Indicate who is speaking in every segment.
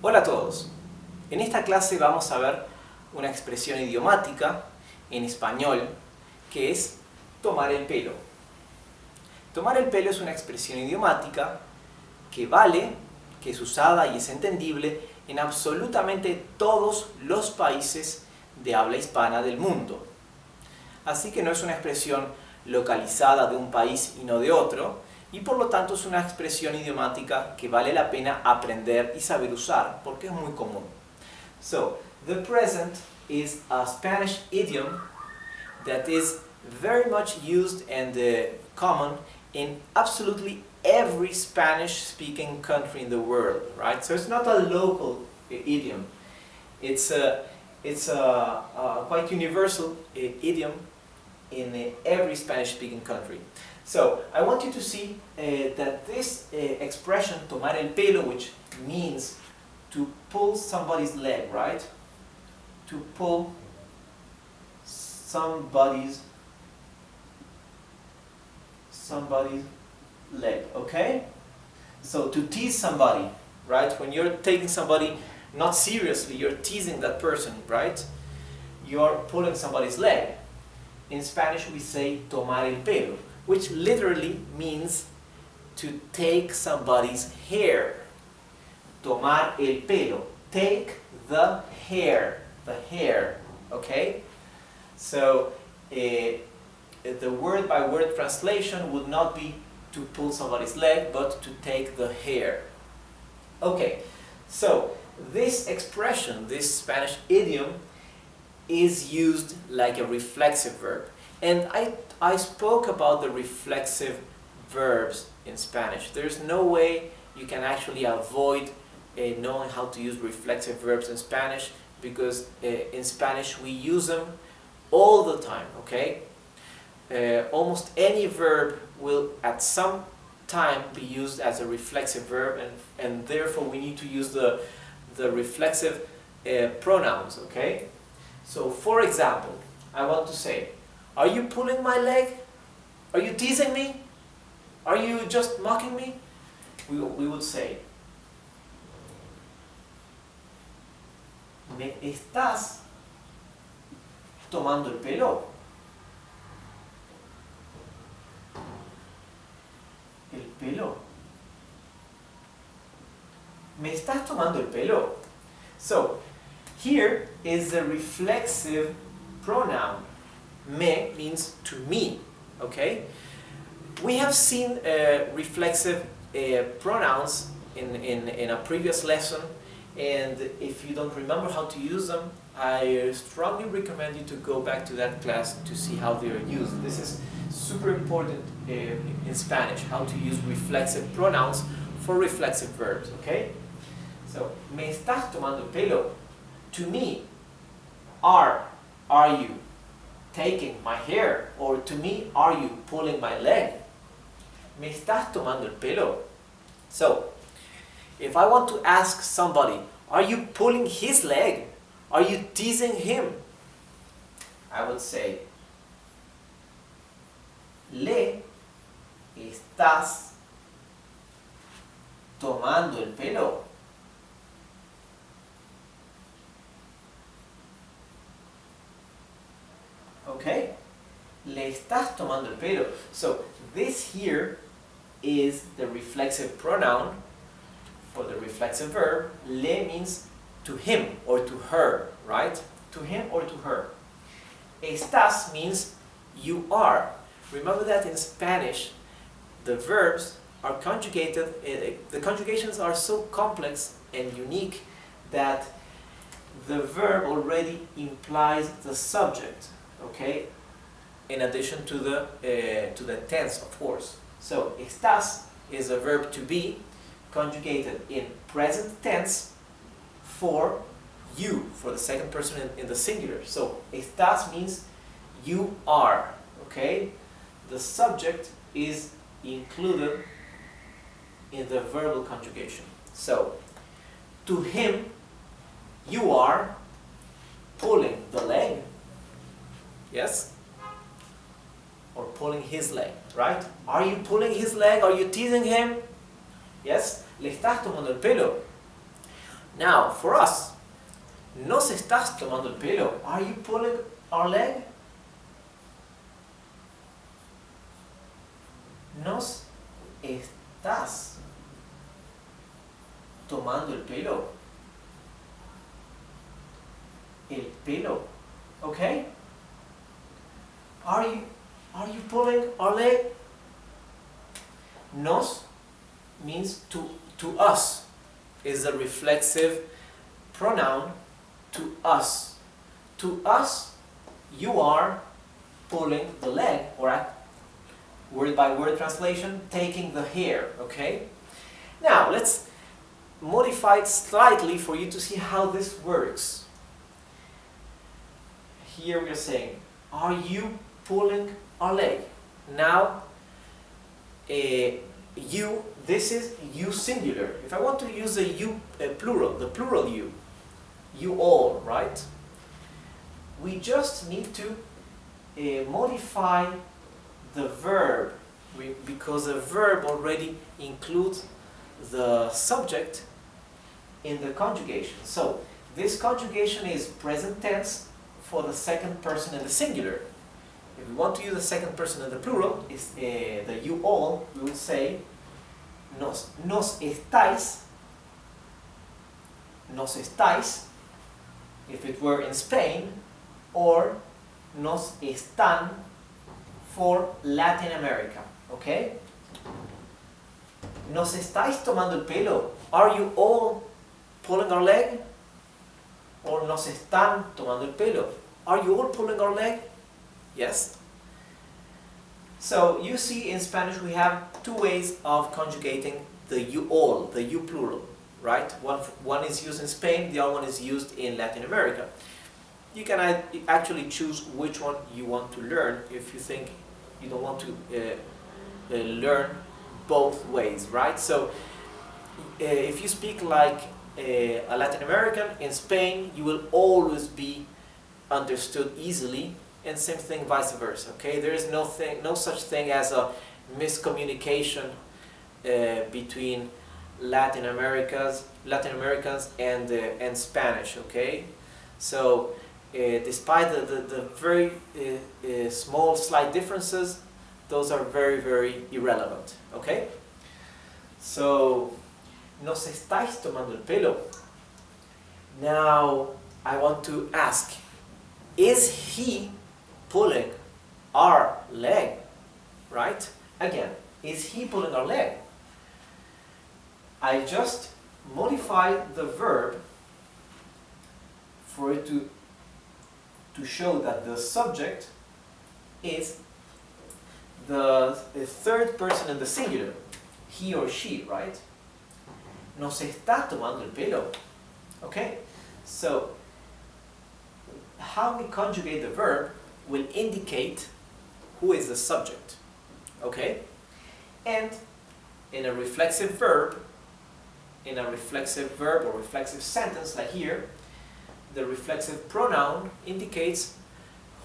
Speaker 1: Hola a todos. En esta clase vamos a ver una expresión idiomática en español que es tomar el pelo. Tomar el pelo es una expresión idiomática que vale, que es usada y es entendible en absolutamente todos los países de habla hispana del mundo. Así que no es una expresión localizada de un país y no de otro, y por lo tanto es una expresión idiomática que vale la pena aprender y saber usar, porque es muy común. So, the present is a Spanish idiom that is very much used and common in absolutely every Spanish-speaking country in the world, right? So it's not a local idiom. It's a quite universal idiom in every Spanish-speaking country. So, I want you to see that this expression, tomar el pelo, which means to pull somebody's leg, right? To pull somebody's leg, okay? So, to tease somebody, right? When you're taking somebody not seriously, you're teasing that person, right? You're pulling somebody's leg. In Spanish we say tomar el pelo, which literally means to take somebody's hair. Tomar el pelo. Take the hair, okay? So the word-by-word translation would not be to pull somebody's leg, but to take the hair. Okay, so this expression, this Spanish idiom, is used like a reflexive verb. And I spoke about the reflexive verbs in Spanish. There's no way you can actually avoid knowing how to use reflexive verbs in Spanish, because in Spanish we use them all the time, okay? Almost any verb will at some time be used as a reflexive verb, and therefore we need to use the reflexive pronouns, okay? So, for example, I want to say, are you pulling my leg? Are you teasing me? Are you just mocking me? We would say, ¿me estás tomando el pelo? El pelo. ¿Me estás tomando el pelo? So, here is the reflexive pronoun. Me means to me, okay? We have seen reflexive pronouns in a previous lesson, and if you don't remember how to use them, I strongly recommend you to go back to that class to see how they are used. This is super important in Spanish, how to use reflexive pronouns for reflexive verbs, okay? So, me estás tomando el pelo. To me, are you taking my hair? Or to me, are you pulling my leg? ¿Me estás tomando el pelo? So, if I want to ask somebody, are you pulling his leg? Are you teasing him? I would say, ¿le estás tomando el pelo? Okay? Le estás tomando el pelo. So, this here is the reflexive pronoun for the reflexive verb. Le means to him or to her, right? To him or to her. Estás means you are. Remember that in Spanish, the verbs are conjugated, the conjugations are so complex and unique that the verb already implies the subject. Okay, in addition to the tense, of course. So, estás is a verb to be conjugated in present tense for you, for the second person in the singular. So, estás means you are, okay? The subject is included in the verbal conjugation. So, to him, you are pulling the leg. Yes? Or pulling his leg, right? Are you pulling his leg? Are you teasing him? Yes? Le estás tomando el pelo. Now, for us, ¿nos estás tomando el pelo? Are you pulling our leg? ¿Nos estás tomando el pelo? El pelo, okay? Are you pulling our leg? Nos means to us, is a reflexive pronoun to us. To us, you are pulling the leg, or word by word translation, taking the hair, okay? Now, let's modify it slightly for you to see how this works. Here we are saying, are you pulling our leg? Now, you, this is you singular. If I want to use a you plural, the plural you all, right? We just need to modify the verb, because a verb already includes the subject in the conjugation. So this conjugation is present tense for the second person in the singular. If we want to use the second person in the plural, is the you all, we would say nos estáis, if it were in Spain, or nos están for Latin America, okay? ¿Nos estáis tomando el pelo? Are you all pulling our leg? Or nos están tomando el pelo? Are you all pulling our leg? Yes? So you see, in Spanish we have two ways of conjugating the you all, the you plural, right? One is used in Spain, the other one is used in Latin America. You can actually choose which one you want to learn if you think you don't want to learn both ways, right? So if you speak like a Latin American in Spain, you will always be understood easily, and same thing vice versa, okay? There is no such thing as a miscommunication between Latin Americans and Spanish, okay? So despite the very small slight differences, those are very, very irrelevant, okay? So, ¿nos estáis tomando el pelo? Now, I want to ask, is he pulling our leg? Right? Again, is he pulling our leg? I just modified the verb for it to show that the subject is the third person in the singular, he or she, right? Nos está tomando el pelo. Okay? So, how we conjugate the verb will indicate who is the subject. Okay? And in a reflexive verb or reflexive sentence like here, the reflexive pronoun indicates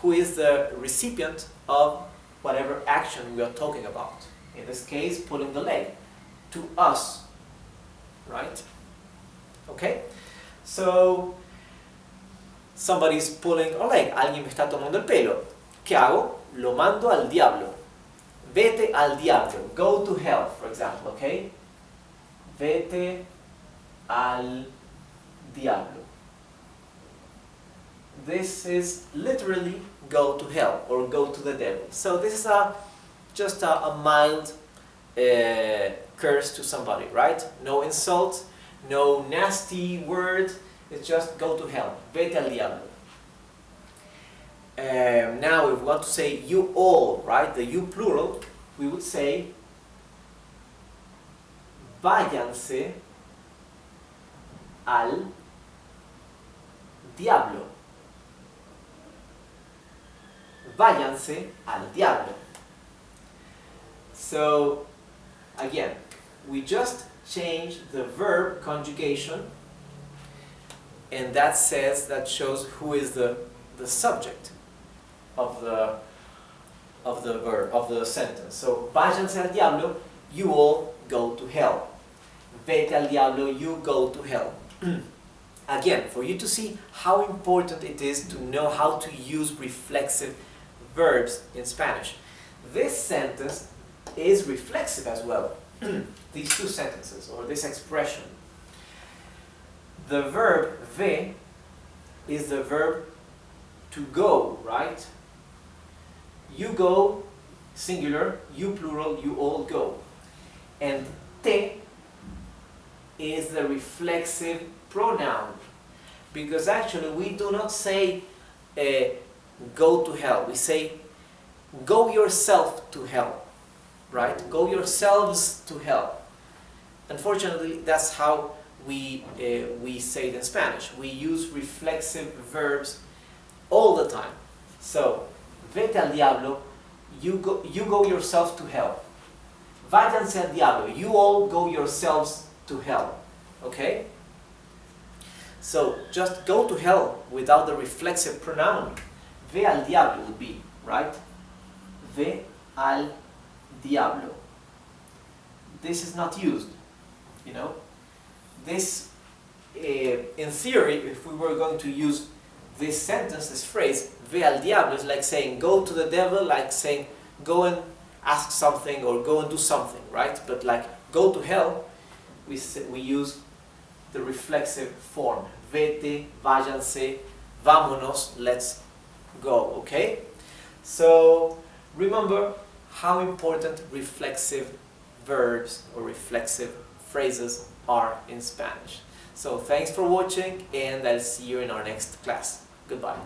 Speaker 1: who is the recipient of whatever action we are talking about. In this case, pulling the leg. To us. Right? Okay? So, somebody's pulling a leg. Alguien me está tomando el pelo. ¿Qué hago? Lo mando al diablo. Vete al diablo. Go to hell, for example, okay? Vete al diablo. This is literally go to hell or go to the devil. So this is just a mild curse to somebody, right? No insult, no nasty word. It's just go to hell. Vete al diablo. Now if we want to say you all, right? The you plural, we would say váyanse al diablo. Váyanse al diablo. So, again, we just change the verb conjugation, and that shows who is the subject of the verb, of the sentence. So, váyanse al diablo, you all go to hell. Vete al diablo, you go to hell. Again, for you to see how important it is to know how to use reflexive verbs in Spanish. This sentence is reflexive as well. These two sentences, or this expression. The verb ve is the verb to go, right? You go, singular, you plural, you all go. And te is the reflexive pronoun, because actually we do not say go to hell, we say go yourself to hell, right? Go yourselves to hell. Unfortunately, that's how we say it in Spanish. We use reflexive verbs all the time. So, vete al diablo, you go yourself to hell. Váyanse al diablo, you all go yourselves to hell. Okay? So, just go to hell without the reflexive pronoun. Ve al diablo would be, right? Ve al diablo. This is not used, you know. This, in theory, if we were going to use this sentence, this phrase, ve al diablo, is like saying go to the devil, like saying go and ask something or go and do something, right? But like go to hell, we use the reflexive form. Vete, váyanse, vámonos, let's go, okay? So remember how important reflexive verbs or reflexive phrases are in Spanish. So thanks for watching, and I'll see you in our next class. Goodbye.